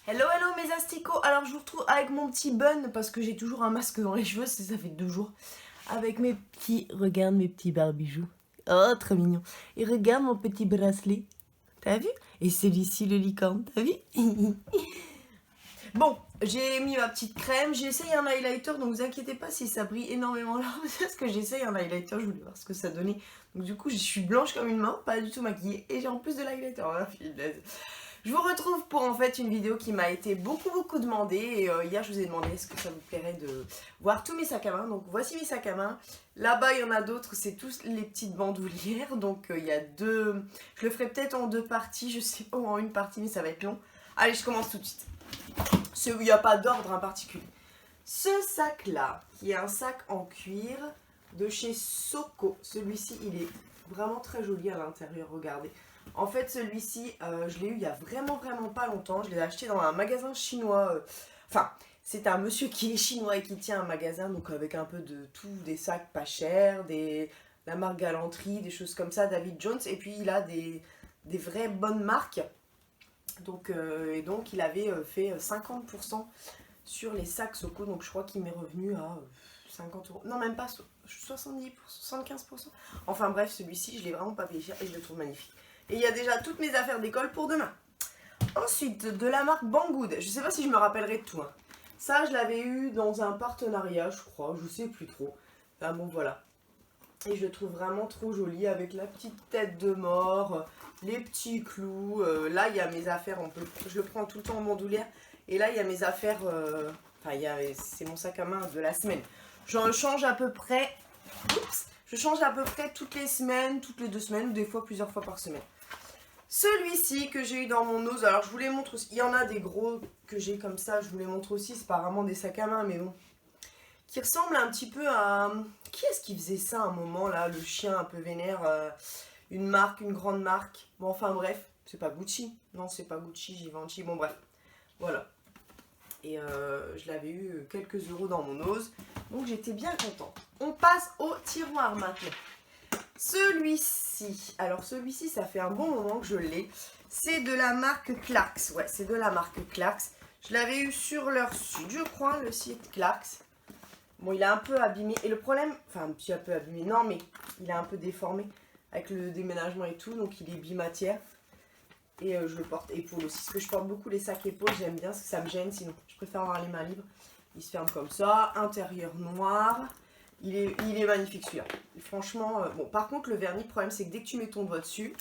Hello hello mes asticots. Alors je vous retrouve avec mon petit bun parce que j'ai toujours un masque dans les cheveux, ça fait 2 jours. Avec mes petits, regarde mes petits barbijoux. Oh trop mignon. Et regarde mon petit bracelet. T'as vu? Et celui-ci le licorne, t'as vu? Bon, j'ai mis ma petite crème, j'ai essayé un highlighter, donc vous inquiétez pas si ça brille énormément là, parce que j'essaye un highlighter, je voulais voir ce que ça donnait. Donc du coup, je suis blanche comme une main, pas du tout maquillée, et j'ai en plus de l'highlighter. Oh, filaise. Je vous retrouve pour en fait une vidéo qui m'a été beaucoup demandée, et hier je vous ai demandé est-ce que ça vous plairait de voir tous mes sacs à main. Donc voici mes sacs à main. Là-bas il y en a d'autres, c'est tous les petites bandoulières, donc il y a deux, je le ferai peut-être en 2 parties, je sais pas, ou en une partie, mais ça va être long. Allez, je commence tout de suite. Il n'y a pas d'ordre en particulier. Ce sac-là, qui est un sac en cuir de chez Soko, celui-ci, il est vraiment très joli à l'intérieur, regardez. En fait, celui-ci, je l'ai eu il y a vraiment pas longtemps. Je l'ai acheté dans un magasin chinois. Enfin, c'est un monsieur qui est chinois et qui tient un magasin, donc avec un peu de tout, des sacs pas chers, la marque Galanterie, des choses comme ça, David Jones. Et puis, il a des vraies bonnes marques. Donc, il avait fait 50% sur les sacs Soko, donc je crois qu'il m'est revenu à 50 euros. Non, même pas 70%, 75%. Enfin bref, celui-ci, je l'ai vraiment pas payé cher et je le trouve magnifique. Et il y a déjà toutes mes affaires d'école pour demain. Ensuite, de la marque Banggood. Je sais pas si je me rappellerai de tout. Hein. Ça, je l'avais eu dans un partenariat, je crois, je sais plus trop. Enfin bon, voilà. Et je le trouve vraiment trop joli avec la petite tête de mort, les petits clous. Là, il y a mes affaires, je le prends tout le temps en bandoulière. Et là, il y a mes affaires, c'est mon sac à main de la semaine. J'en change à peu près, je change à peu près toutes les semaines, toutes les 2 semaines, ou des fois plusieurs fois par semaine. Celui-ci que j'ai eu dans mon nose, alors je vous les montre aussi. Il y en a des gros que j'ai comme ça, je vous les montre aussi. C'est pas vraiment des sacs à main, mais bon. Qui ressemble un petit peu à... Qui est-ce qui faisait ça à un moment là? Le chien un peu vénère, une marque, une grande marque. Bon, enfin bref, c'est pas Gucci. Non, c'est pas Gucci, Givenchy. Bon, bref. Voilà. Et je l'avais eu quelques euros dans mon nose. Donc j'étais bien contente. On passe au tiroir maintenant. Celui-ci. Alors celui-ci, ça fait un bon moment que je l'ai. C'est de la marque Clarks. Ouais, c'est de la marque Clarks. Je l'avais eu sur leur site, je crois, le site Clarks. Bon, il est un peu abîmé. Et le problème, enfin, un petit peu abîmé, non, mais il est un peu déformé avec le déménagement et tout. Donc, il est bimatière. Et je le porte épaule aussi. Parce que je porte beaucoup les sacs épaules, j'aime bien, parce que ça me gêne. Sinon, je préfère avoir les mains libres. Il se ferme comme ça. Intérieur noir. Il est magnifique celui-là. Franchement, bon, par contre, le vernis, le problème, c'est que dès que tu mets ton doigt dessus.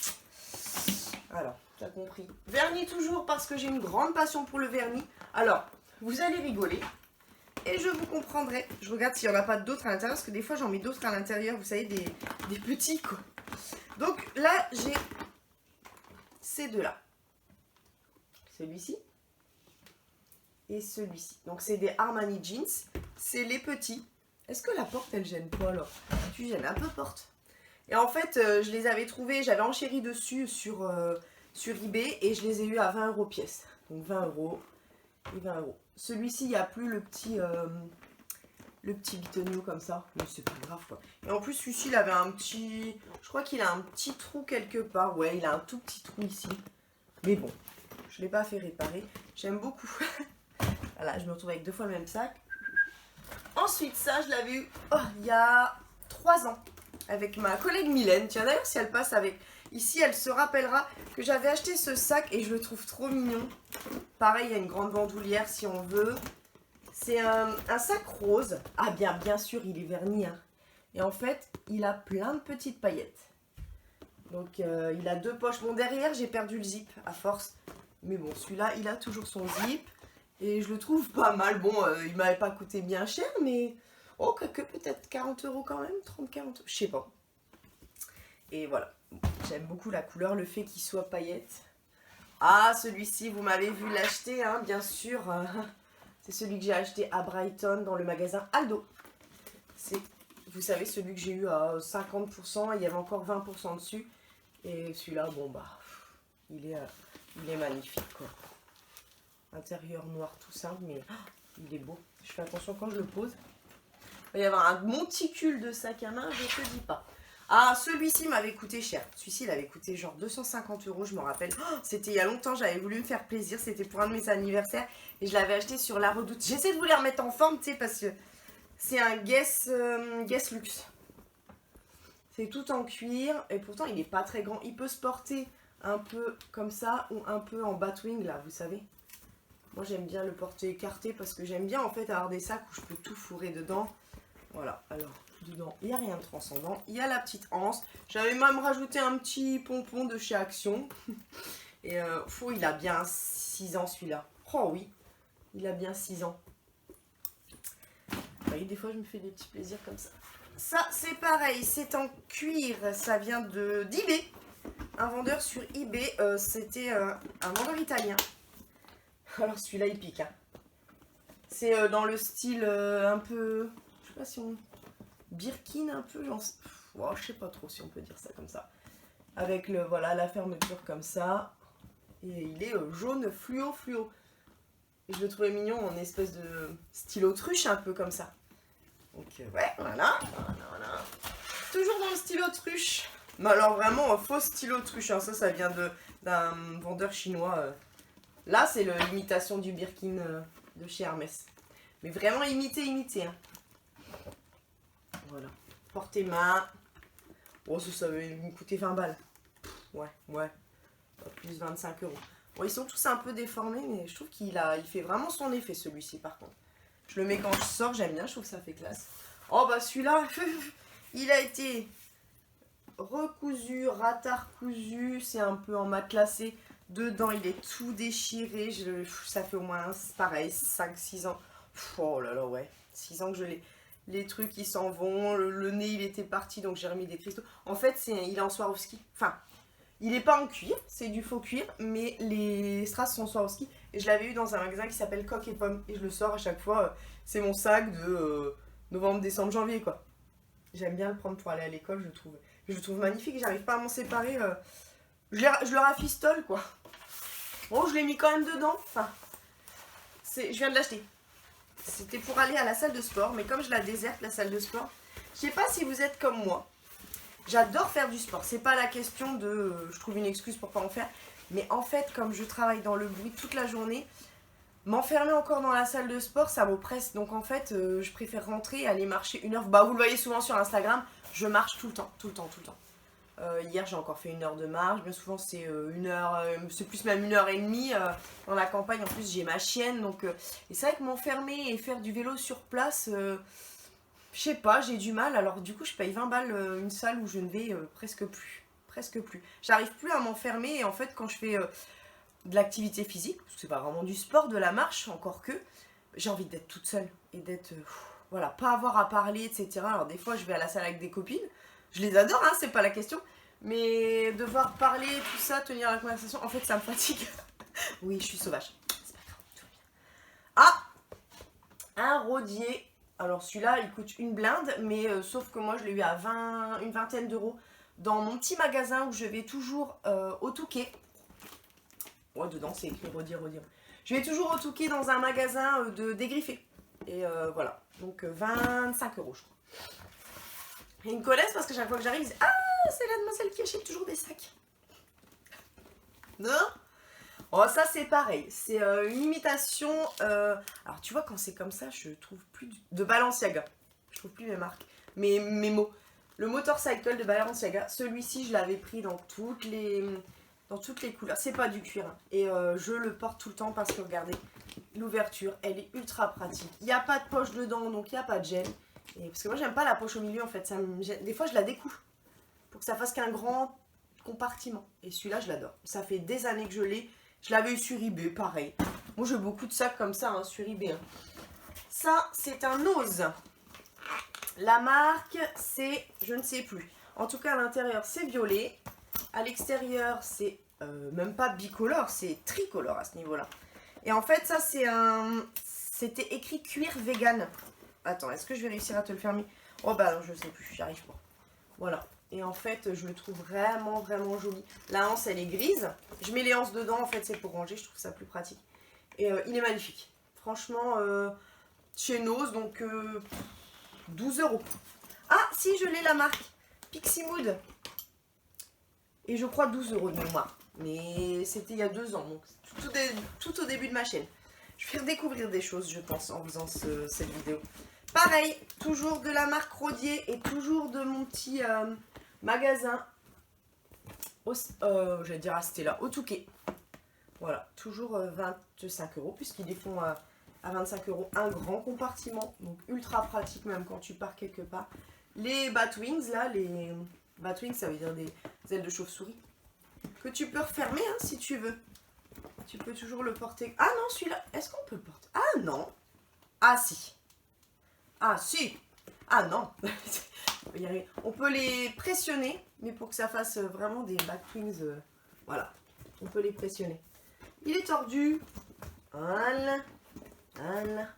Alors, tu as compris. Vernis toujours, parce que j'ai une grande passion pour le vernis. Alors, vous allez rigoler. Et je vous comprendrai. Je regarde s'il n'y en a pas d'autres à l'intérieur, parce que des fois j'en mets d'autres à l'intérieur, vous savez, des petits quoi. Donc là, j'ai ces deux-là. Celui-ci et celui-ci. Donc c'est des Armani Jeans. C'est les petits. Est-ce que la porte, elle gêne pas alors? Tu gênes un peu porte. Et en fait, je les avais trouvés, j'avais enchéri dessus sur eBay et je les ai eu à 20 € pièce. Donc 20 € et 20 €. Celui-ci, il n'y a plus le petit bitonio comme ça, mais c'est pas grave quoi. Et en plus celui-ci il avait un petit, je crois qu'il a un petit trou quelque part, ouais il a un tout petit trou ici. Mais bon, je l'ai pas fait réparer, j'aime beaucoup. Voilà, je me retrouve avec 2 fois le même sac. Ensuite ça je l'avais eu il y a 3 ans avec ma collègue Mylène. Tiens d'ailleurs si elle passe avec, ici elle se rappellera que j'avais acheté ce sac et je le trouve trop mignon. Pareil il y a une grande bandoulière si on veut. C'est un sac rose. Ah bien sûr, il est verni. Hein. Et en fait, il a plein de petites paillettes. Donc, il a 2 poches. Bon, derrière, j'ai perdu le zip à force. Mais bon, celui-là, il a toujours son zip. Et je le trouve pas mal. Bon, il m'avait pas coûté bien cher, mais... Oh, que peut-être 40 € quand même. 30-40 €. Je sais pas. Et voilà. J'aime beaucoup la couleur, le fait qu'il soit paillettes. Ah, celui-ci, vous m'avez vu l'acheter, hein, bien sûr. C'est celui que j'ai acheté à Brighton dans le magasin Aldo. C'est, vous savez, celui que j'ai eu à 50%, il y avait encore 20% dessus. Et celui-là, bon bah, il est magnifique quoi. Intérieur noir tout simple, mais il est beau. Je fais attention quand je le pose. Il va y avoir un monticule de sac à main, je te dis pas. Ah, celui-ci m'avait coûté cher. Celui-ci, il avait coûté genre 250 €, je me rappelle. Oh, c'était il y a longtemps, j'avais voulu me faire plaisir. C'était pour un de mes anniversaires. Et je l'avais acheté sur La Redoute. J'essaie de vous les remettre en forme, tu sais, parce que c'est un Guess Luxe. C'est tout en cuir. Et pourtant, il n'est pas très grand. Il peut se porter un peu comme ça ou un peu en batwing, là, vous savez. Moi, j'aime bien le porter écarté parce que j'aime bien, en fait, avoir des sacs où je peux tout fourrer dedans. Voilà, alors... Dedans, il n'y a rien de transcendant. Il y a la petite anse. J'avais même rajouté un petit pompon de chez Action. Et il a bien 6 ans celui-là. Oh oui, il a bien 6 ans. Vous voyez, des fois je me fais des petits plaisirs comme ça. Ça, c'est pareil, c'est en cuir. Ça vient d'eBay. Un vendeur sur eBay. C'était un vendeur italien. Alors celui-là, il pique. Hein. C'est dans le style un peu... Je sais pas si on... Birkin un peu, oh, je sais pas trop si on peut dire ça comme ça. Avec voilà, la fermeture comme ça. Et il est jaune fluo. Et je le trouvais mignon en espèce de style autruche un peu comme ça. Donc ouais, voilà. Toujours dans le style autruche. Mais alors vraiment faux style autruche. Hein. Ça vient d'un vendeur chinois. Là c'est l'imitation du Birkin de chez Hermès. Mais vraiment imité. Hein. Voilà. Portée main. Oh, ça va me coûter 20 balles. Ouais. Plus 25 €. Bon, ils sont tous un peu déformés, mais je trouve qu'il fait vraiment son effet, celui-ci, par contre. Je le mets quand je sors, j'aime bien, je trouve que ça fait classe. Oh, bah celui-là, il a été recousu, ratard cousu. C'est un peu en matelassé. Dedans, il est tout déchiré. Ça fait au moins, pareil, 5-6 ans. Oh là là, ouais. 6 ans que je l'ai. Les trucs ils s'en vont, le nez il était parti donc j'ai remis des cristaux. En fait il est en Swarovski, enfin il n'est pas en cuir, c'est du faux cuir, mais les strass sont Swarovski. Et je l'avais eu dans un magasin qui s'appelle Coq et Pomme et je le sors à chaque fois, c'est mon sac de novembre, décembre, janvier quoi. J'aime bien le prendre pour aller à l'école, je le trouve magnifique, j'arrive pas à m'en séparer, je le rafistole quoi. Bon je l'ai mis quand même dedans, enfin je viens de l'acheter. C'était pour aller à la salle de sport, mais comme je la déserte, la salle de sport, je sais pas si vous êtes comme moi. J'adore faire du sport. C'est pas la question de je trouve une excuse pour pas en faire. Mais en fait, comme je travaille dans le bruit toute la journée, m'enfermer encore dans la salle de sport, ça m'oppresse. Donc en fait, je préfère rentrer et aller marcher 1 heure. Bah, vous le voyez souvent sur Instagram, je marche tout le temps. Hier, j'ai encore fait 1 heure de marche. Bien souvent, c'est 1 heure, c'est plus même 1h30 dans la campagne. En plus, j'ai ma chienne. Donc, et c'est vrai que m'enfermer et faire du vélo sur place, je sais pas, j'ai du mal. Alors, du coup, je paye 20 balles une salle où je ne vais presque plus. J'arrive plus à m'enfermer. Et en fait, quand je fais de l'activité physique, parce que c'est pas vraiment du sport, de la marche, encore que, j'ai envie d'être toute seule et d'être, voilà, pas avoir à parler, etc. Alors, des fois, je vais à la salle avec des copines. Je les adore, hein, c'est pas la question. Mais devoir parler, tout ça, tenir la conversation, en fait, ça me fatigue. Oui, je suis sauvage. C'est pas grave, tout va bien. Ah, un rodier. Alors, celui-là, il coûte une blinde, mais sauf que moi, je l'ai eu à une vingtaine d'euros dans mon petit magasin où je vais toujours au Touquet. Ouais, dedans, c'est écrit rodier. Je vais toujours au Touquet dans un magasin de dégriffé. Et voilà. Donc, 25 €, je crois. Et ils me connaissent parce que chaque fois que j'arrive, ils disent ah, c'est la demoiselle qui achète toujours des sacs. Non? Oh, ça c'est pareil. C'est une imitation. Alors, tu vois, quand c'est comme ça, je trouve plus. De Balenciaga. Je trouve plus mes marques. Mes mots. Le motorcycle de Balenciaga. Celui-ci, je l'avais pris dans toutes les couleurs. C'est pas du cuir. Hein. Et je le porte tout le temps parce que regardez, l'ouverture, elle est ultra pratique. Il n'y a pas de poche dedans, donc il n'y a pas de gêne. Et parce que moi j'aime pas la poche au milieu en fait, des fois je la découpe pour que ça fasse qu'un grand compartiment. Et celui-là je l'adore, ça fait des années que je l'ai, je l'avais eu sur eBay, pareil. Moi j'ai beaucoup de sacs comme ça hein, sur eBay. Hein. Ça c'est un Ose. La marque c'est, je ne sais plus. En tout cas à l'intérieur c'est violet, à l'extérieur c'est même pas bicolore, c'est tricolore à ce niveau-là. Et en fait ça c'était écrit cuir vegan. Attends, est-ce que je vais réussir à te le fermer? Oh bah non, je sais plus, j'y arrive pas. Voilà. Et en fait, je le trouve vraiment joli. La anse, elle est grise. Je mets les anses dedans, en fait, c'est pour ranger. Je trouve ça plus pratique. Et il est magnifique. Franchement, chez Nose, donc 12 €. Ah, si, je l'ai la marque. Pixie Mood. Et je crois 12 € de mémoire. Mais c'était il y a 2 ans, donc tout au début de ma chaîne. Je vais faire découvrir des choses, je pense, en faisant cette vidéo. Pareil, toujours de la marque Rodier et toujours de mon petit magasin, j'allais dire à Stella, au Touquet. Voilà, toujours 25 €, puisqu'ils les font à 25 € un grand compartiment. Donc ultra pratique même quand tu pars quelque part. Les Batwings, là, les Batwings, ça veut dire des ailes de chauve-souris. Que tu peux refermer hein, si tu veux. Tu peux toujours le porter. Ah non, celui-là, est-ce qu'on peut le porter? Ah non. Ah si. Ah si. Ah non. On peut les pressionner, mais pour que ça fasse vraiment des Batwings, voilà. On peut les pressionner. Il est tordu. Voilà. Voilà.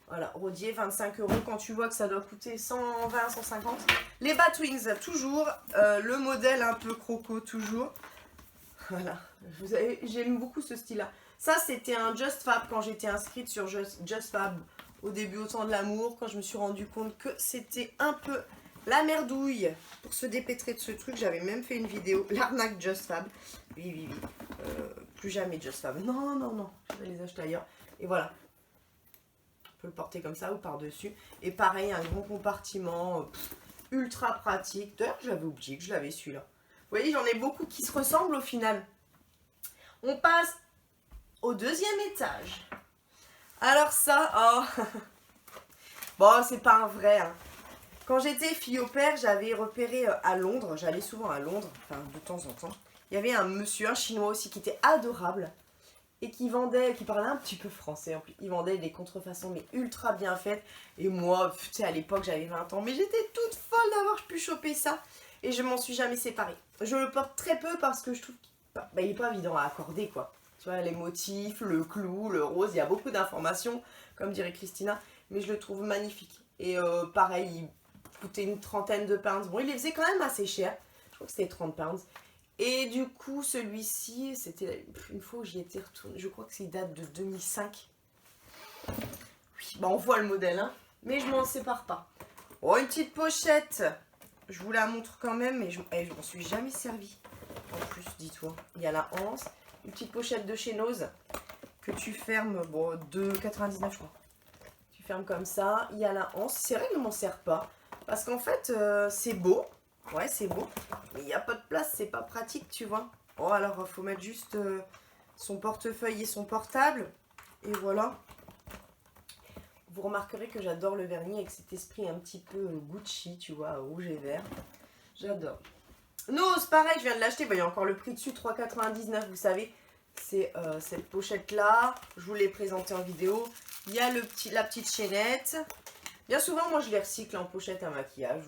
Voilà, Rodier, 25 € quand tu vois que ça doit coûter 120, 150. Les Batwings, toujours. Le modèle un peu croco, toujours. Voilà, j'aime beaucoup ce style-là. Ça, c'était un Just Fab quand j'étais inscrite sur Just Fab au début au temps de l'amour, quand je me suis rendu compte que c'était un peu la merdouille pour se dépêtrer de ce truc. J'avais même fait une vidéo, l'arnaque Just Fab. Oui, oui, oui. Plus jamais Just Fab. Non, non, non, je vais les acheter ailleurs. Et voilà. On peut le porter comme ça ou par-dessus. Et pareil, un grand compartiment ultra pratique. D'ailleurs, j'avais oublié que je l'avais celui-là. Vous voyez, j'en ai beaucoup qui se ressemblent au final. On passe au 2e étage. Alors ça, oh. Bon, c'est pas un vrai. Hein. Quand j'étais fille au père, j'avais repéré à Londres, j'allais souvent à Londres, enfin de temps en temps. Il y avait un monsieur, un chinois aussi, qui était adorable. Et qui vendait, qui parlait un petit peu français en plus. Il vendait des contrefaçons mais ultra bien faites. Et moi, tu sais, à l'époque, j'avais 20 ans. Mais j'étais toute folle d'avoir pu choper ça. Et je m'en suis jamais séparée. Je le porte très peu parce que je trouve qu'il n'est pas évident à accorder, quoi. Tu vois, les motifs, le clou, le rose, il y a beaucoup d'informations, comme dirait Christina. Mais je le trouve magnifique. Et pareil, il coûtait une trentaine de pounds. Bon, il les faisait quand même assez cher. Je crois que c'était 30 pounds. Et du coup, celui-ci, c'était une fois où j'y étais retournée. Je crois que c'est date de 2005. Oui, bah on voit le modèle, hein. Mais je m'en sépare pas. Oh, une petite pochette. Je vous la montre quand même, mais je m'en suis jamais servi. En plus, dis-toi, il y a la anse. Une petite pochette de chez Nose que tu fermes, bon, de 99 je crois. Tu fermes comme ça. Il y a la anse. C'est vrai que je ne m'en sers pas. Parce qu'en fait, c'est beau. Ouais, c'est beau. Mais il n'y a pas de place, c'est pas pratique, tu vois. Oh, alors, il faut mettre juste son portefeuille et son portable. Et voilà. Vous remarquerez que j'adore le vernis avec cet esprit un petit peu Gucci, tu vois, rouge et vert. J'adore. Nose, pareil, je viens de l'acheter. Il y a encore le prix dessus, 3,99, vous savez. C'est cette pochette-là. Je vous l'ai présentée en vidéo. Il y a la petite chaînette. Bien souvent, moi, je les recycle en pochette à maquillage.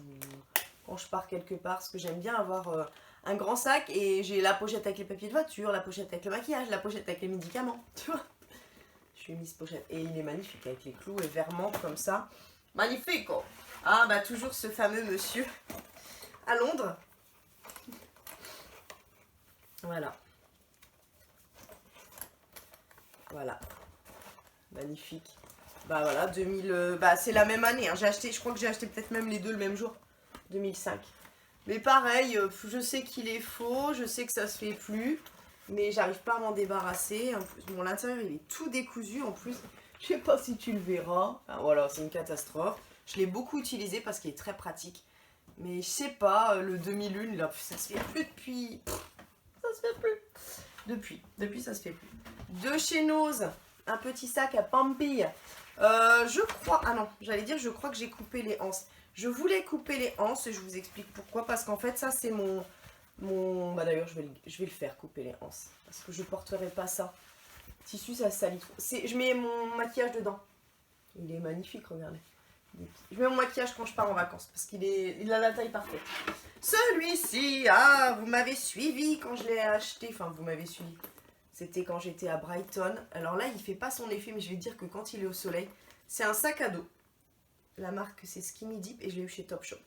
Quand je pars quelque part, parce que j'aime bien avoir un grand sac. Et j'ai la pochette avec les papiers de voiture, la pochette avec le maquillage, la pochette avec les médicaments. Tu vois, je suis mise pochette. Et il est magnifique avec les clous et verments comme ça. Magnifique, oh. Ah, bah toujours ce fameux monsieur à Londres. Voilà. Voilà. Magnifique. Bah voilà, 2000... bah c'est la même année. Hein. J'ai acheté, je crois que j'ai acheté peut-être même les deux le même jour. 2005. Mais pareil, je sais qu'il est faux, je sais que ça se fait plus. Mais j'arrive pas à m'en débarrasser. En plus, bon, l'intérieur, il est tout décousu en plus. Je sais pas si tu le verras. Enfin, voilà, c'est une catastrophe. Je l'ai beaucoup utilisé parce qu'il est très pratique. Mais je sais pas, le 2001, là, ça se fait plus depuis... Ça se fait plus. Depuis, ça se fait plus. De chez Nose, un petit sac à pampilles. Je crois... Ah non, j'allais dire, je crois que j'ai coupé les anses. Je voulais couper les anses et je vous explique pourquoi. Parce qu'en fait, ça, c'est mon... Bah d'ailleurs, je vais le faire, couper les anses. Parce que je porterai pas ça. Tissu, ça salit trop. Je mets mon maquillage dedans. Il est magnifique, regardez. Je mets mon maquillage quand je pars en vacances. Parce il a la taille parfaite. Celui-ci, ah, vous m'avez suivi quand je l'ai acheté. Enfin, vous m'avez suivi. C'était quand j'étais à Brighton. Alors là, il fait pas son effet, mais je vais dire que quand il est au soleil, c'est un sac à dos. La marque, c'est Skinny Dip et je l'ai eu chez Topshop.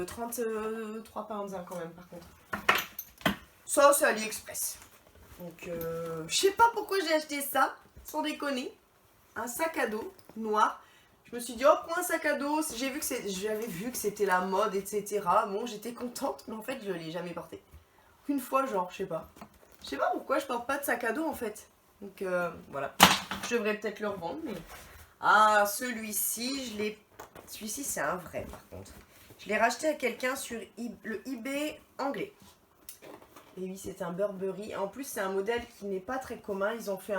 33 pounds hein, quand même, par contre. Ça, c'est AliExpress. Donc, je sais pas pourquoi j'ai acheté ça, sans déconner. Un sac à dos noir. Je me suis dit, oh, prends un sac à dos. J'avais vu que c'était la mode, etc. Bon, j'étais contente, mais en fait, je l'ai jamais porté. Une fois, genre, je sais pas. Je sais pas pourquoi je porte pas de sac à dos, en fait. Donc, voilà. Je devrais peut-être le revendre, mais... Ah, celui-ci, Celui-ci, c'est un vrai, par contre. Je l'ai racheté à quelqu'un sur le eBay anglais. Et oui, c'est un Burberry. En plus, c'est un modèle qui n'est pas très commun. Ils ont fait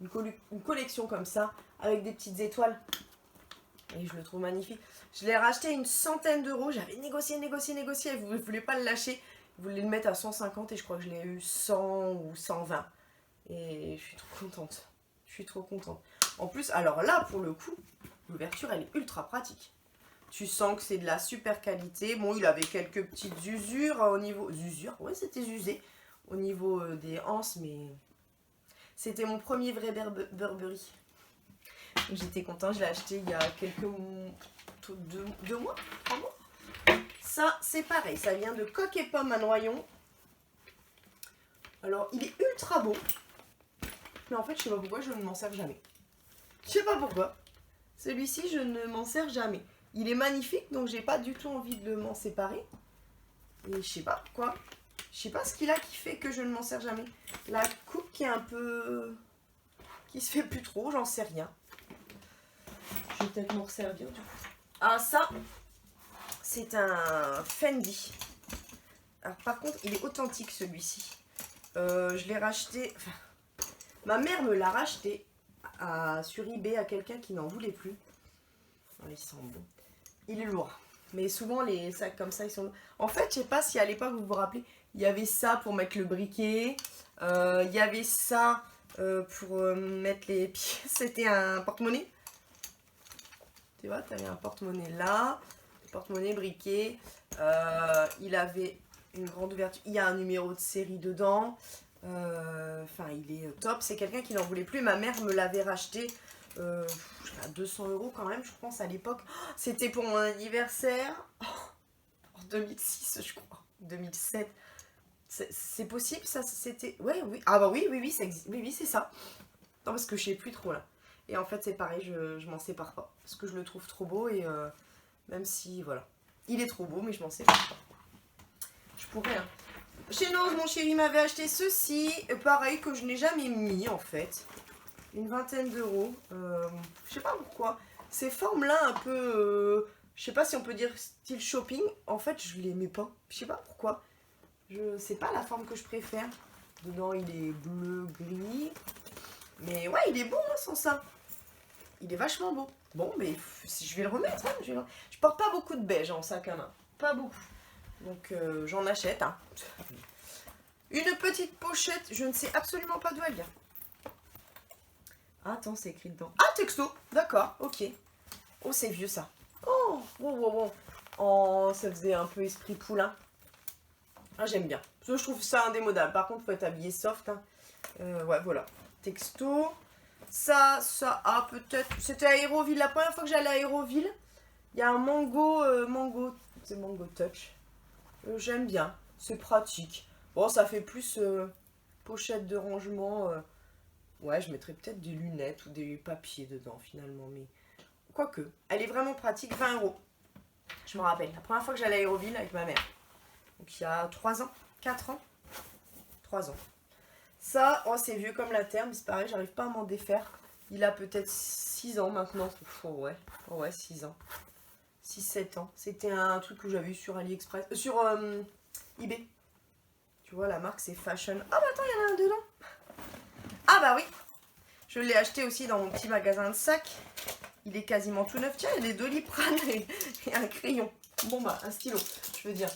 une collection comme ça, avec des petites étoiles. Et je le trouve magnifique. Je l'ai racheté une centaine d'euros. J'avais négocié. Ils ne voulaient pas le lâcher. Ils voulaient le mettre à 150 et je crois que je l'ai eu 100 ou 120. Et je suis trop contente. Je suis trop contente. En plus, alors là, pour le coup, l'ouverture, elle est ultra pratique. Tu sens que c'est de la super qualité. Bon, il avait quelques petites usures au niveau... Usures? Ouais, c'était usé. Au niveau des anses, mais... C'était mon premier vrai Burberry. J'étais contente, je l'ai acheté il y a quelques mois... 2 mois? 3 mois? Ça, c'est pareil. Ça vient de Coq et Pomme à Noyon. Alors, il est ultra beau. Mais en fait, je sais pas pourquoi je ne m'en sers jamais. Je sais pas pourquoi. Celui-ci, je ne m'en sers jamais. Il est magnifique, donc j'ai pas du tout envie de m'en séparer. Et je sais pas pourquoi. Je sais pas ce qu'il a qui fait que je ne m'en sers jamais. La coupe qui est un peu... qui se fait plus trop, j'en sais rien. Je vais peut-être m'en resservir du coup. Ah, ça, c'est un Fendi. Alors par contre, il est authentique celui-ci. Je l'ai racheté... Enfin, ma mère me l'a racheté sur eBay à quelqu'un qui n'en voulait plus. Oh, il sent bon. Il est lourd. Mais souvent, les sacs comme ça, ils sont lourds. En fait, je sais pas si à l'époque, vous vous rappelez, il y avait ça pour mettre le briquet. Il y avait ça pour mettre les pieds. C'était un porte-monnaie. Tu vois, tu avais un porte-monnaie là. Porte-monnaie, briquet. Il avait une grande ouverture. Il y a un numéro de série dedans. Enfin, il est top. C'est quelqu'un qui n'en voulait plus. Ma mère me l'avait racheté à 200 € quand même, je pense, à l'époque. C'était pour mon anniversaire. En 2006, je crois. 2007. C'est possible, ça? C'était... Ouais, oui. Ah bah oui, ça existe. Oui, c'est ça. Non, parce que je sais plus trop, là. Et en fait, c'est pareil, je m'en sépare pas. Parce que je le trouve trop beau et... même si, voilà. Il est trop beau, mais je m'en sépare pas. Je pourrais, hein. Chez Nose, mon chéri m'avait acheté ceci. Pareil, que je n'ai jamais mis, en fait. Une vingtaine d'euros. Je sais pas pourquoi. Ces formes-là, un peu... je sais pas si on peut dire style shopping. En fait, je les mets pas. Je sais pas pourquoi. C'est pas la forme que je préfère. Dedans, il est bleu, gris. Mais ouais, il est beau, hein, sans ça. Il est vachement beau. Bon, mais je vais le remettre. Hein, je porte pas beaucoup de beige en sac à main. Pas beaucoup. Donc, j'en achète. Hein. Une petite pochette. Je ne sais absolument pas d'où elle vient. Attends, c'est écrit dedans. Ah, texto. D'accord, ok. Oh, c'est vieux, ça. Oh, wow. Oh, ça faisait un peu esprit poulain. Ah, j'aime bien. Je trouve ça indémodable. Par contre, faut être habillé soft. Hein. Ouais, voilà. Texto. Ça, peut-être... C'était à Aéroville. La première fois que j'allais à Aéroville, il y a un mango... C'est Mango Touch. J'aime bien. C'est pratique. Bon, ça fait plus pochette de rangement. Ouais, je mettrais peut-être des lunettes ou des papiers dedans, finalement. Mais quoique, elle est vraiment pratique. 20 €. Je me rappelle. La première fois que j'allais à Aéroville avec ma mère. Donc, il y a 3 ans. 4 ans. 3 ans. Ça, oh, c'est vieux comme la terre, mais c'est pareil, j'arrive pas à m'en défaire. Il a peut-être 6 ans maintenant. Oh ouais, 6 ans. 6-7 ans. C'était un truc que j'avais eu sur AliExpress. Sur eBay. Tu vois, la marque, c'est Fashion. Ah bah attends, il y en a un dedans. Ah bah oui. Je l'ai acheté aussi dans mon petit magasin de sacs. Il est quasiment tout neuf. Tiens, il y a des Doliprane et un crayon. Bon bah, un stylo, je veux dire.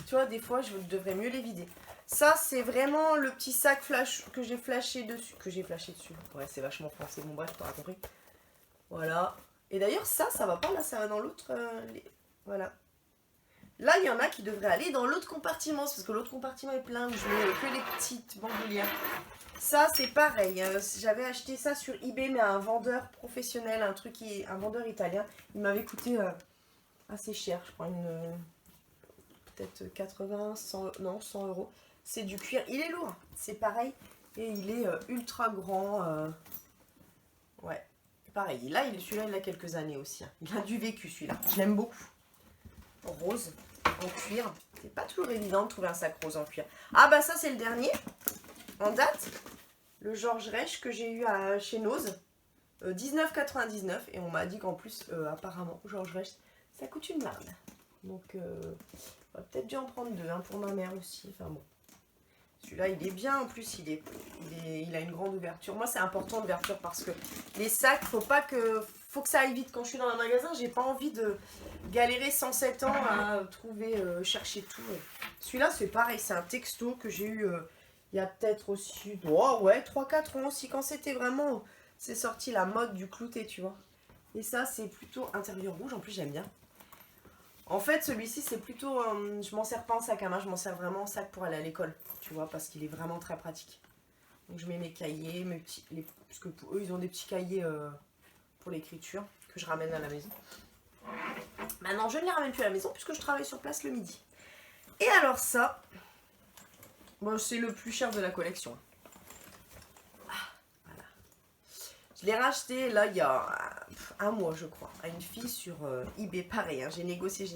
Tu vois, des fois, je devrais mieux les vider. Ça, c'est vraiment le petit sac flash que j'ai flashé dessus. Ouais, c'est vachement français. Bon, bref, t'auras compris. Voilà. Et d'ailleurs, ça va pas. Là, ça va dans l'autre. Voilà. Là, il y en a qui devraient aller dans l'autre compartiment. Parce que l'autre compartiment est plein. Où je mets que les petites bandoulières. Ça, c'est pareil. J'avais acheté ça sur eBay, mais à un vendeur professionnel. Un vendeur italien. Il m'avait coûté assez cher. Je crois peut-être 80, 100, non, 100 €. C'est du cuir. Il est lourd. C'est pareil. Et il est ultra grand. Ouais. pareil. Là, celui-là, il a quelques années aussi. Hein. Il a du vécu, celui-là. Je l'aime beaucoup. Rose, en cuir. C'est pas toujours évident de trouver un sac rose en cuir. Ah bah ça, c'est le dernier. En date. Le Georges Reich que j'ai eu chez Nose. 19,99. Et on m'a dit qu'en plus, apparemment, Georges Reich, ça coûte une blinde. Donc, on va peut-être dû en prendre deux. Hein, pour ma mère aussi. Enfin bon. Celui-là, il est bien. En plus, il a une grande ouverture. Moi, c'est important l'ouverture parce que les sacs, faut que ça aille vite. Quand je suis dans un magasin, j'ai pas envie de galérer 107 ans à trouver, chercher tout. Celui-là, c'est pareil. C'est un texto que j'ai eu il y a peut-être aussi, oh ouais, 3-4 ans aussi. Quand c'était vraiment, c'est sorti la mode du clouté, tu vois. Et ça, c'est plutôt intérieur rouge. En plus, j'aime bien. En fait, celui-ci, c'est plutôt... je m'en sers pas en sac à main, je m'en sers vraiment en sac pour aller à l'école. Tu vois, parce qu'il est vraiment très pratique. Donc, je mets mes cahiers, mes petits... parce que eux, ils ont des petits cahiers pour l'écriture que je ramène à la maison. Maintenant, je ne les ramène plus à la maison puisque je travaille sur place le midi. Et alors ça, bon, c'est le plus cher de la collection. Je l'ai racheté là il y a un mois je crois à une fille sur eBay. Pareil, hein, j'ai négocié.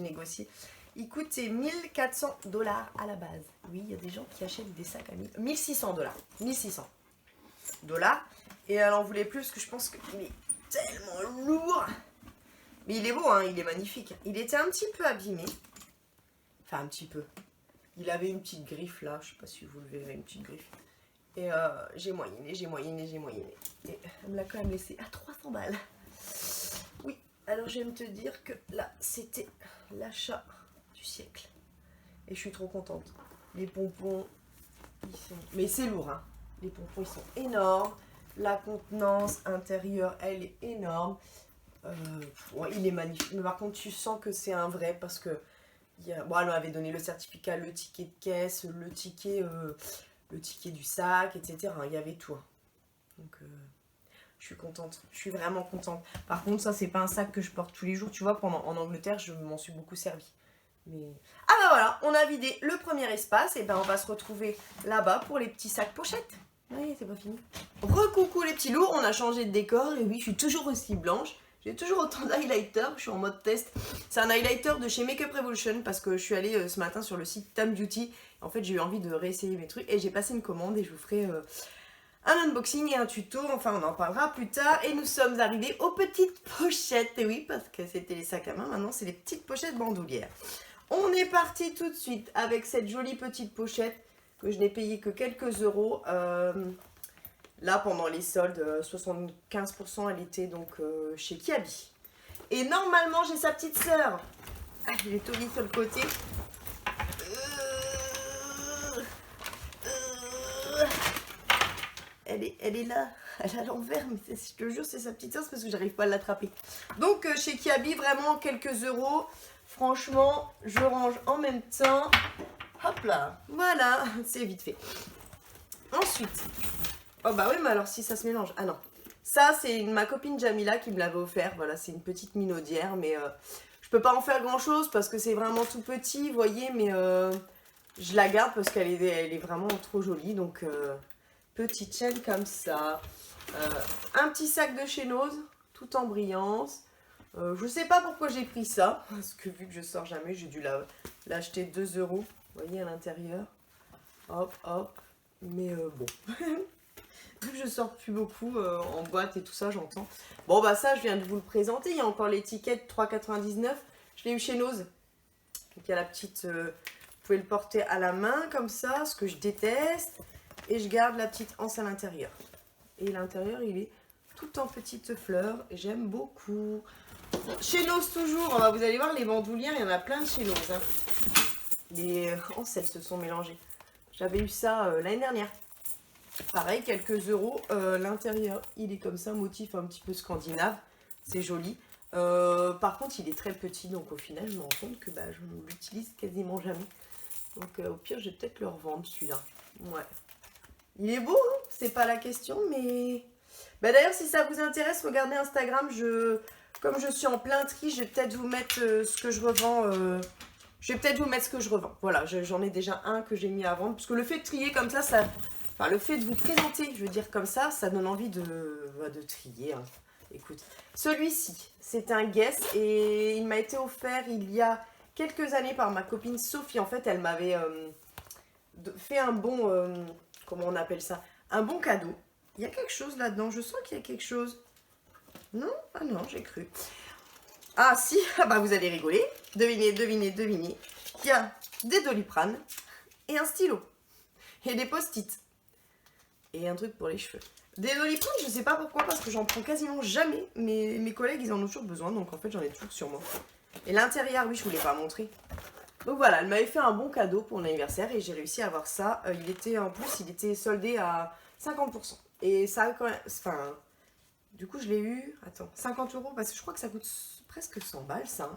Il coûtait 1400 $ à la base. Oui, il y a des gens qui achètent des sacs à 1600 $. 1600 $. Et elle en voulait plus parce que je pense qu'il est tellement lourd. Mais il est beau, hein, il est magnifique. Il était un petit peu abîmé. Enfin un petit peu. Il avait une petite griffe là, je sais pas si vous le verrez, une petite griffe. Et j'ai moyenné. Et elle me l'a quand même laissé à 300 balles. Oui, alors je vais me te dire que là, c'était l'achat du siècle. Et je suis trop contente. Les pompons, ils sont... Mais c'est lourd, hein. Les pompons, ils sont énormes. La contenance intérieure, elle est énorme. Ouais, il est magnifique. Mais par contre, tu sens que c'est un vrai parce que... Bon, elle m'avait donné le certificat, le ticket de caisse, le ticket du sac, etc. Il y avait tout. Hein. Donc, je suis contente. Je suis vraiment contente. Par contre, ça, c'est pas un sac que je porte tous les jours. Tu vois, en Angleterre, je m'en suis beaucoup servi. Mais... Ah bah voilà, on a vidé le premier espace. Et ben, on va se retrouver là-bas pour les petits sacs pochettes. Oui, c'est pas fini. Recoucou les petits lourds, on a changé de décor. Et oui, je suis toujours aussi blanche. J'ai toujours autant d'highlighter, je suis en mode test. C'est un highlighter de chez Makeup Revolution parce que je suis allée ce matin sur le site Tam Beauty. En fait, j'ai eu envie de réessayer mes trucs et j'ai passé une commande et je vous ferai un unboxing et un tuto. Enfin, on en parlera plus tard. Et nous sommes arrivés aux petites pochettes. Et oui, parce que c'était les sacs à main, maintenant c'est les petites pochettes bandoulières. On est parti tout de suite avec cette jolie petite pochette que je n'ai payée que quelques euros. Là, pendant les soldes, 75%, elle était donc chez Kiabi. Et normalement, j'ai sa petite sœur. Je l'ai tout mis sur le côté. Elle est là. Elle est à l'envers, mais je te jure, c'est sa petite sœur, c'est parce que j'arrive pas à l'attraper. Donc, chez Kiabi, vraiment, quelques euros. Franchement, je range en même temps. Hop là. Voilà, c'est vite fait. Ensuite... Oh bah oui, mais alors si ça se mélange. Ah non. Ça, c'est ma copine Jamila qui me l'avait offert. Voilà, c'est une petite minaudière, mais je peux pas en faire grand chose parce que c'est vraiment tout petit, vous voyez, mais je la garde parce qu'elle est vraiment trop jolie. Donc, petite chaîne comme ça. Un petit sac de chez Nose, tout en brillance. Je sais pas pourquoi j'ai pris ça, parce que vu que je sors jamais, j'ai dû l'acheter 2 €. Vous voyez à l'intérieur. Hop, hop. Mais bon. Vu que je sors plus beaucoup en boîte et tout ça, j'entends. Bon, bah ça, je viens de vous le présenter. Il y a encore l'étiquette 3,99. Je l'ai eu chez Nose. Donc, il y a la petite... vous pouvez le porter à la main, comme ça, ce que je déteste. Et je garde la petite anse à l'intérieur. Et l'intérieur, il est tout en petites fleurs. Et j'aime beaucoup. Chez Nose, toujours. Vous allez voir, les bandoulières, il y en a plein de chez Nose. Hein. Les anses, elles se sont mélangées. J'avais eu ça l'année dernière. Pareil, quelques euros. L'intérieur, il est comme ça, motif un petit peu scandinave. C'est joli. Par contre, il est très petit, donc au final, je me rends compte que je ne l'utilise quasiment jamais. Donc au pire, je vais peut-être le revendre, celui-là. Ouais. Il est beau, hein, c'est pas la question, mais... D'ailleurs, si ça vous intéresse, regardez Instagram. Comme je suis en plein tri, je vais peut-être vous mettre ce que je revends... Je vais peut-être vous mettre ce que je revends. Voilà, j'en ai déjà un que j'ai mis à vendre. Parce que le fait de trier comme ça... Enfin, le fait de vous présenter, je veux dire comme ça donne envie de trier. Hein. écoute. Celui-ci, c'est un Guess et il m'a été offert il y a quelques années par ma copine Sophie. En fait, elle m'avait fait un bon, comment on appelle ça? Un bon cadeau. Il y a quelque chose là-dedans, je sens qu'il y a quelque chose. Non? Ah non, j'ai cru. Ah si, ah bah vous allez rigoler. Devinez, devinez, devinez. Il y a des Doliprane et un stylo. Et des post-it. Et un truc pour les cheveux. Des Doliprane, je sais pas pourquoi, parce que j'en prends quasiment jamais. Mais mes collègues, ils en ont toujours besoin, donc en fait, j'en ai toujours sur moi. Et l'intérieur, oui, je vous l'ai pas montré. Donc voilà, elle m'avait fait un bon cadeau pour mon anniversaire et j'ai réussi à avoir ça. Il était, en plus, il était soldé à 50%. Et ça a quand même... Enfin, du coup, je l'ai eu... Attends, 50 €, parce que je crois que ça coûte presque 100 balles, ça.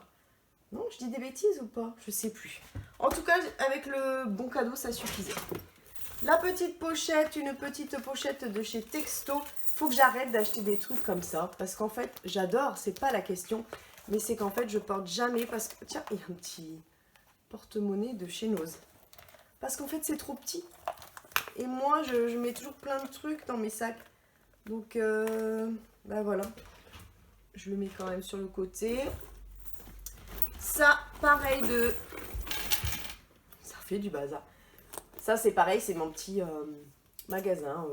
Non, je dis des bêtises ou pas? Je sais plus. En tout cas, avec le bon cadeau, ça suffisait. La petite pochette, une petite pochette de chez Texto. Faut que j'arrête d'acheter des trucs comme ça. Parce qu'en fait, j'adore, c'est pas la question. Mais c'est qu'en fait, je porte jamais parce que... Tiens, il y a un petit porte-monnaie de chez Nose. Parce qu'en fait, c'est trop petit. Et moi, je mets toujours plein de trucs dans mes sacs. Donc, bah voilà. Je le mets quand même sur le côté. Ça, pareil de... Ça fait du bazar. Ça, c'est pareil, c'est mon petit magasin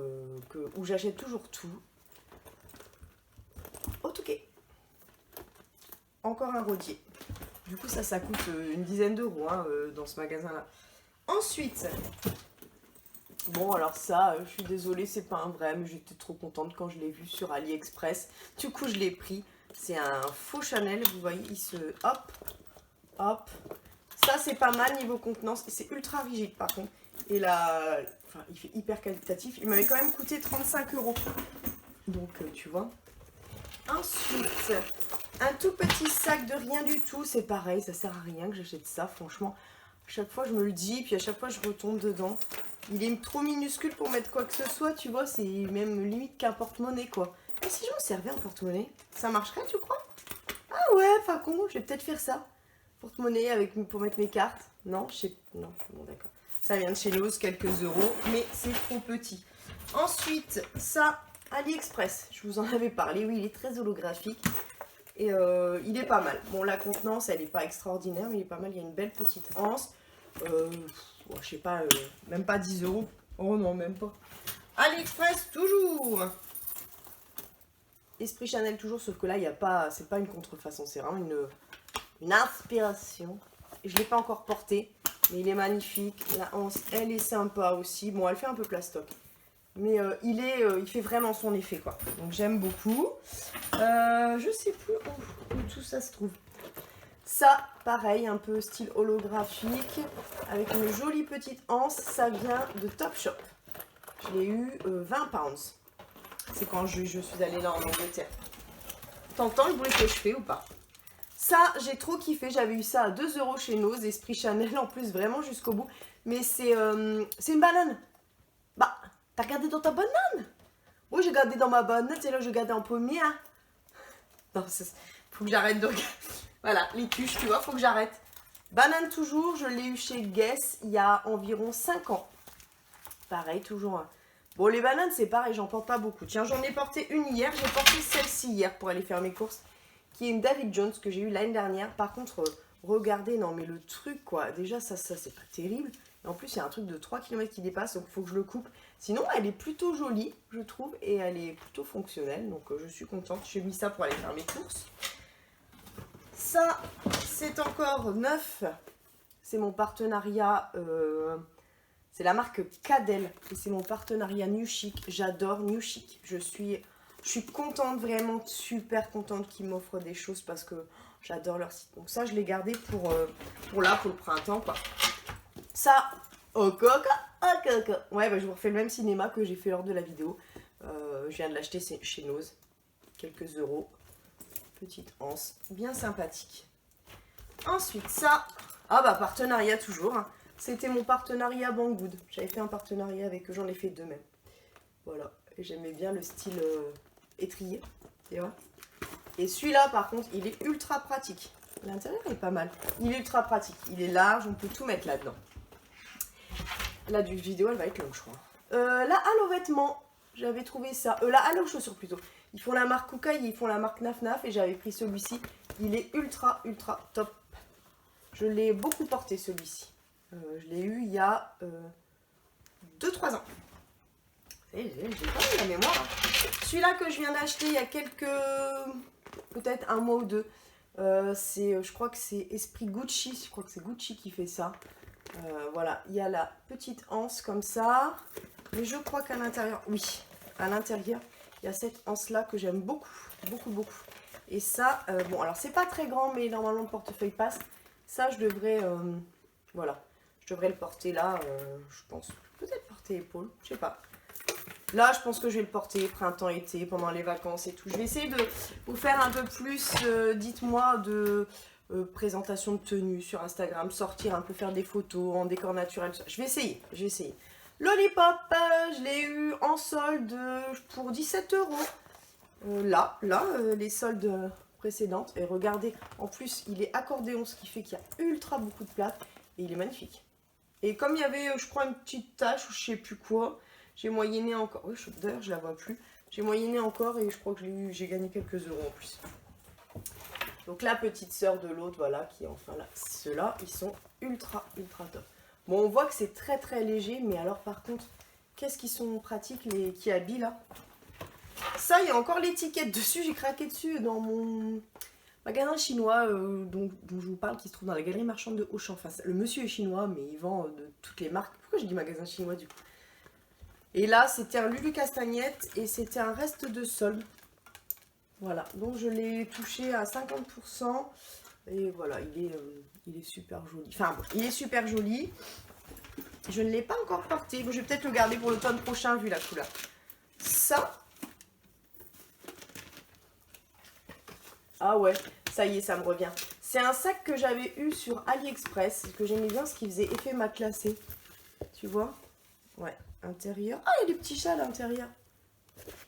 où j'achète toujours tout. Au Touquet. Encore un rodier. Du coup, ça coûte une dizaine d'euros hein, dans ce magasin-là. Ensuite, bon, alors ça, je suis désolée, c'est pas un vrai, mais j'étais trop contente quand je l'ai vu sur AliExpress. Du coup, je l'ai pris. C'est un faux Chanel, vous voyez, il se... Hop, hop. Ça, c'est pas mal niveau contenance. C'est ultra rigide, par contre. Et là, enfin, il fait hyper qualitatif. Il m'avait quand même coûté 35 €. Donc, tu vois. Ensuite, un tout petit sac de rien du tout. C'est pareil, ça sert à rien que j'achète ça, franchement. À chaque fois, je me le dis, puis à chaque fois, je retombe dedans. Il est trop minuscule pour mettre quoi que ce soit, tu vois. C'est même limite qu'un porte-monnaie, quoi. Et si je m'en servais un porte-monnaie, ça marcherait, tu crois? Ah ouais, pas con, je vais peut-être faire ça. Porte-monnaie pour mettre mes cartes. Non, je sais... Non, bon, d'accord. Ça vient de chez Lowe's, quelques euros, mais c'est trop petit. Ensuite, ça, AliExpress. Je vous en avais parlé, oui, il est très holographique. Et il est pas mal. Bon, la contenance, elle n'est pas extraordinaire, mais il est pas mal. Il y a une belle petite anse. Bon, je sais pas, même pas 10 €. Oh non, même pas. AliExpress, toujours. Esprit Chanel, toujours, sauf que là, il y a pas... C'est pas une contrefaçon, c'est vraiment une inspiration. Je ne l'ai pas encore porté, mais il est magnifique. La anse, elle est sympa aussi. Bon, elle fait un peu plastoc. Mais il fait vraiment son effet, quoi. Donc, j'aime beaucoup. Je sais plus où tout ça se trouve. Ça, pareil, un peu style holographique. Avec une jolie petite anse. Ça vient de Topshop. Je l'ai eu 20 pounds. C'est quand je suis allée là en Angleterre. T'entends le bruit que je fais ou pas? Ça, j'ai trop kiffé. J'avais eu ça à 2 € chez Nose, Esprit Chanel en plus, vraiment jusqu'au bout. Mais c'est une banane. Bah, t'as regardé dans ta banane? Oui, j'ai gardé dans ma banane. C'est là que je gardais en pommier. Hein. Non, faut que j'arrête de regarder. Voilà, les tuches, tu vois, faut que j'arrête. Banane toujours, je l'ai eu chez Guess il y a environ 5 ans. Pareil, toujours. Bon, les bananes, c'est pareil, j'en porte pas beaucoup. Tiens, j'en ai porté une hier. J'ai porté celle-ci hier pour aller faire mes courses. Qui est une David Jones que j'ai eu l'année dernière. Par contre, regardez, non mais le truc quoi, déjà ça c'est pas terrible. Et en plus il y a un truc de 3 km qui dépasse, donc il faut que je le coupe. Sinon elle est plutôt jolie, je trouve, et elle est plutôt fonctionnelle. Donc je suis contente, j'ai mis ça pour aller faire mes courses. Ça, c'est encore neuf. C'est mon partenariat, c'est la marque Cadel. Et c'est mon partenariat New Chic. J'adore New Chic. Je suis contente, vraiment super contente qu'ils m'offrent des choses parce que j'adore leur site. Donc ça, je l'ai gardé pour le printemps, quoi. Ça, oh coco. Ouais, bah, je vous refais le même cinéma que j'ai fait lors de la vidéo. Je viens de l'acheter chez Nose. Quelques euros. Petite anse, bien sympathique. Ensuite, ça, ah bah partenariat toujours. Hein. C'était mon partenariat Banggood. J'avais fait un partenariat avec eux, j'en ai fait deux même. Voilà, et j'aimais bien le style étrier, tu vois. Et celui-là, par contre, il est ultra pratique. L'intérieur est pas mal. Il est ultra pratique. Il est large, on peut tout mettre là-dedans. La vidéo, elle va être longue, je crois. La halle aux vêtements, j'avais trouvé ça. La halle aux chaussures, plutôt. Ils font la marque Koukaï, ils font la marque Naf Naf et j'avais pris celui-ci. Il est ultra top. Je l'ai beaucoup porté celui-ci. Je l'ai eu il y a 2-3 ans. J'ai pas mis la mémoire. Hein. Celui-là que je viens d'acheter il y a peut-être un mois ou deux. Je crois que c'est Esprit Gucci. Je crois que c'est Gucci qui fait ça. Voilà, il y a la petite anse comme ça. Mais je crois qu'à l'intérieur, oui, à l'intérieur, il y a cette anse-là que j'aime beaucoup. Et ça, bon, alors c'est pas très grand, mais normalement le portefeuille passe. Ça, je devrais, voilà, je devrais le porter là, je pense. Peut-être porter épaule, je sais pas. Là, je pense que je vais le porter printemps-été, pendant les vacances et tout. Je vais essayer de vous faire un peu plus, dites-moi, de présentation de tenue sur Instagram, sortir un peu, faire des photos en décor naturel. Je vais essayer. Lollipop, je l'ai eu en solde pour 17 €. Là, les soldes précédentes. Et regardez, en plus, il est accordéon, ce qui fait qu'il y a ultra beaucoup de place. Et il est magnifique. Et comme il y avait, je crois, une petite tache ou je sais plus quoi, j'ai moyenné encore. Oui, d'ailleurs, je la vois plus. J'ai moyenné encore et je crois que j'ai gagné quelques euros en plus. Donc la petite sœur de l'autre, voilà, qui est enfin là. Ceux-là, ils sont ultra top. Bon, on voit que c'est très léger, mais alors par contre, qu'est-ce qu'ils sont pratiques les qui habillent là. Ça, il y a encore l'étiquette dessus, j'ai craqué dessus dans mon magasin chinois dont je vous parle, qui se trouve dans la galerie marchande de Auchan. Enfin, le monsieur est chinois, mais il vend de toutes les marques. Pourquoi j'ai dit magasin chinois du coup? Et là, c'était un Lulu Castagnette et c'était un reste de solde. Voilà, donc je l'ai touché à 50%. Et voilà, il est super joli. Enfin, bon, il est super joli. Je ne l'ai pas encore porté. Bon, je vais peut-être le garder pour l'automne prochain, vu la couleur. Ça. Ah ouais, ça y est, ça me revient. C'est un sac que j'avais eu sur AliExpress, que j'aimais bien, ce qui faisait effet matelassé. Tu vois? Ouais, intérieur. Ah, il y a des petits chats à l'intérieur.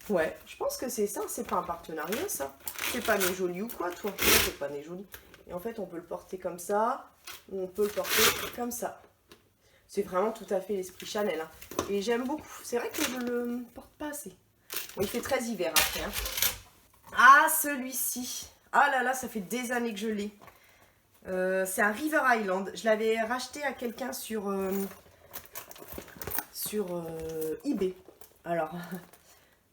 Ouais, je pense que c'est ça. C'est pas un partenariat, ça. C'est pas né joli ou quoi, toi? Non, c'est pas né joli. Et en fait, on peut le porter comme ça, ou on peut le porter comme ça. C'est vraiment tout à fait l'esprit Chanel. Hein. Et j'aime beaucoup. C'est vrai que je le porte pas assez. Bon, il fait très hiver après. Hein. Ah, celui-ci. Ah là là, ça fait des années que je l'ai. C'est un River Island. Je l'avais racheté à quelqu'un sur eBay. Alors,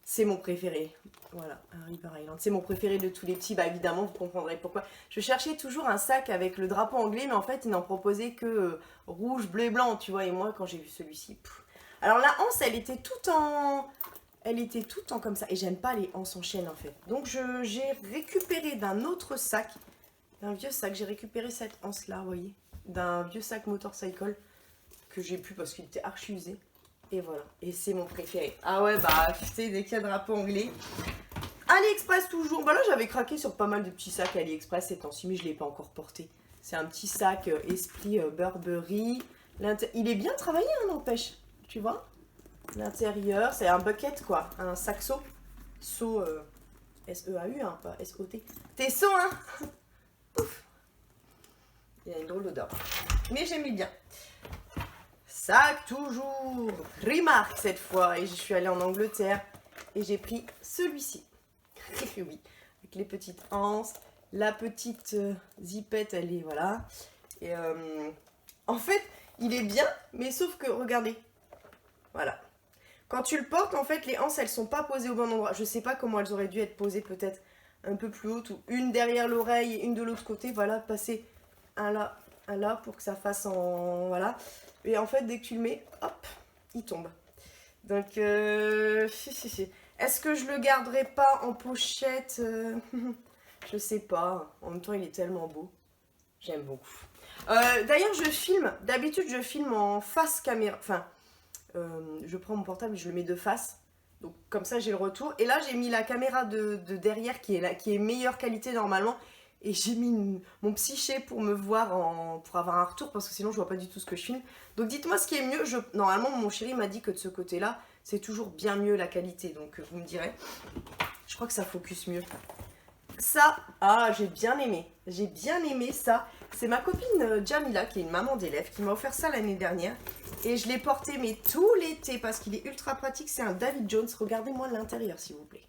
c'est mon préféré. Voilà, un River Island. C'est mon préféré de tous les petits. Bah évidemment, vous comprendrez pourquoi. Je cherchais toujours un sac avec le drapeau anglais, mais en fait, il n'en proposait que rouge, bleu et blanc, tu vois. Et moi, quand j'ai vu celui-ci... Alors la anse, elle était toute en... comme ça. Et j'aime pas les anses en chaîne, en fait. Donc, j'ai récupéré d'un autre sac, d'un vieux sac. J'ai récupéré cette anse-là, vous voyez. D'un vieux sac motorcycle que j'ai pu parce qu'il était archi usé. Et voilà, et c'est mon préféré. Ah ouais, bah, tu sais, dès qu'il y a drapeau anglais. AliExpress toujours. Bah là, j'avais craqué sur pas mal de petits sacs AliExpress ces temps-ci, mais je ne l'ai pas encore porté. C'est un petit sac Esprit Burberry. Il est bien travaillé, hein, n'empêche. Tu vois? L'intérieur, c'est un bucket, quoi. Un sac seau. Seau, S-E-A-U, hein, pas S-O-T. T'es seau, hein? Ouf. Il y a une drôle d'odeur. Mais j'aimais bien. Sac toujours, Primark cette fois, et je suis allée en Angleterre et j'ai pris celui-ci. Oui, avec les petites anses, la petite zipette, elle est voilà. Et en fait, il est bien, mais sauf que regardez, voilà. Quand tu le portes, en fait, les anses elles sont pas posées au bon endroit. Je sais pas comment elles auraient dû être posées, peut-être un peu plus hautes ou une derrière l'oreille et une de l'autre côté. Voilà, passer un là pour que ça fasse en voilà. Et en fait, dès que tu le mets, hop, il tombe. Donc, est-ce que je le garderai pas en pochette? Je sais pas. En même temps, il est tellement beau. J'aime beaucoup. D'ailleurs, je filme. D'habitude, je filme en face caméra. Enfin, je prends mon portable et je le mets de face. Donc, comme ça, j'ai le retour. Et là, j'ai mis la caméra de derrière qui est meilleure qualité normalement. Et j'ai mis mon psyché pour me voir, pour avoir un retour, parce que sinon je vois pas du tout ce que je filme. Donc dites-moi ce qui est mieux. Normalement, mon chéri m'a dit que de ce côté-là, c'est toujours bien mieux la qualité. Donc vous me direz. Je crois que ça focus mieux. Ça, ah, j'ai bien aimé. J'ai bien aimé ça. C'est ma copine Jamila, qui est une maman d'élève, qui m'a offert ça l'année dernière. Et je l'ai porté, mais tout l'été, parce qu'il est ultra pratique. C'est un David Jones. Regardez-moi l'intérieur, s'il vous plaît.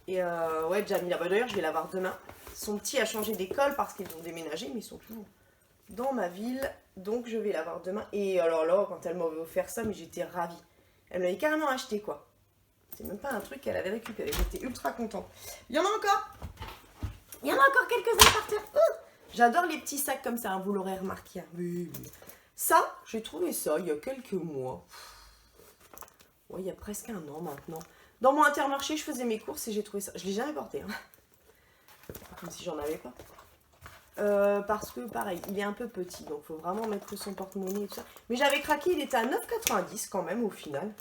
Et ouais, Jamila, bah, d'ailleurs je vais la voir demain. Son petit a changé d'école parce qu'ils ont déménagé, mais ils sont toujours dans ma ville. Donc je vais la voir demain. Et alors là, quand elle m'avait offert ça, mais j'étais ravie. Elle m'avait carrément acheté quoi. C'est même pas un truc qu'elle avait récupéré. J'étais ultra contente. Il y en a encore. Il y en a encore quelques-uns par terre. J'adore les petits sacs comme ça, hein, vous l'aurez remarqué. Oui, oui. Ça, j'ai trouvé ça il y a quelques mois. Ouais, il y a presque un an maintenant. Dans mon Intermarché, je faisais mes courses et j'ai trouvé ça. Je l'ai jamais porté. Hein. Comme si j'en avais pas. Parce que pareil, il est un peu petit. Donc il faut vraiment mettre son porte-monnaie et tout ça. Mais j'avais craqué, il était à 9,90 quand même au final.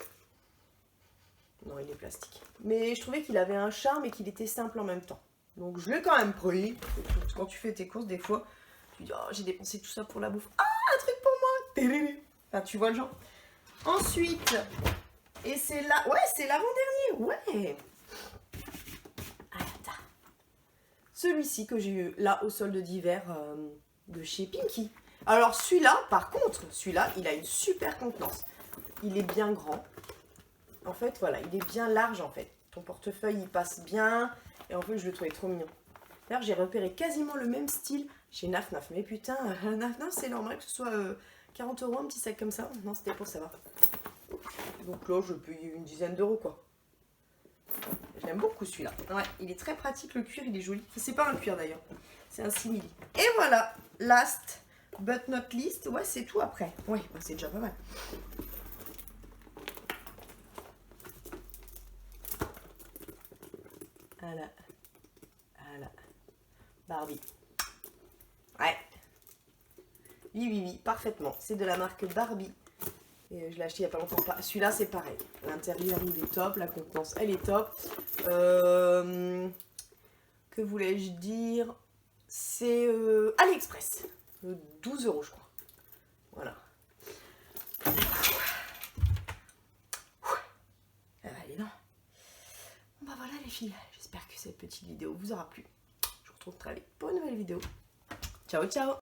Non, il est plastique. Mais je trouvais qu'il avait un charme et qu'il était simple en même temps. Donc je l'ai quand même pris. Parce que quand tu fais tes courses, des fois, tu dis, oh, j'ai dépensé tout ça pour la bouffe. Ah, un truc pour moi. Enfin, tu vois le genre. Ensuite, et c'est là... Ouais, c'est l'avant-dernier. Ouais. Ah, attends. Celui-ci que j'ai eu là au solde d'hiver de chez Pinky. Alors celui-là, par contre, celui-là, il a une super contenance. Il est bien grand. En fait, voilà, il est bien large en fait. Ton portefeuille, il passe bien. Et en fait, je le trouvais trop mignon. D'ailleurs, j'ai repéré quasiment le même style chez Naf Naf. Mais putain, Naf Naf, c'est normal que ce soit 40 € un petit sac comme ça. Non, c'était pour savoir. Donc là, je paye une dizaine d'euros quoi. J'aime beaucoup celui-là. Ouais, il est très pratique, le cuir, il est joli. C'est pas un cuir d'ailleurs, c'est un simili. Et voilà, last but not least. Ouais, c'est tout après. Ouais, bah, c'est déjà pas mal. Voilà. Voilà. Barbie. Ouais. Oui, oui, oui, parfaitement. C'est de la marque Barbie. Et je l'ai acheté il n'y a pas longtemps. Celui-là, c'est pareil. L'intérieur, il est top. La contenance, elle est top. Que voulais-je dire? C'est AliExpress. 12 €, je crois. Voilà. Allez, non. Bon, bah voilà, les filles. J'espère que cette petite vidéo vous aura plu. Je vous retrouve très vite pour une nouvelle vidéo. Ciao, ciao!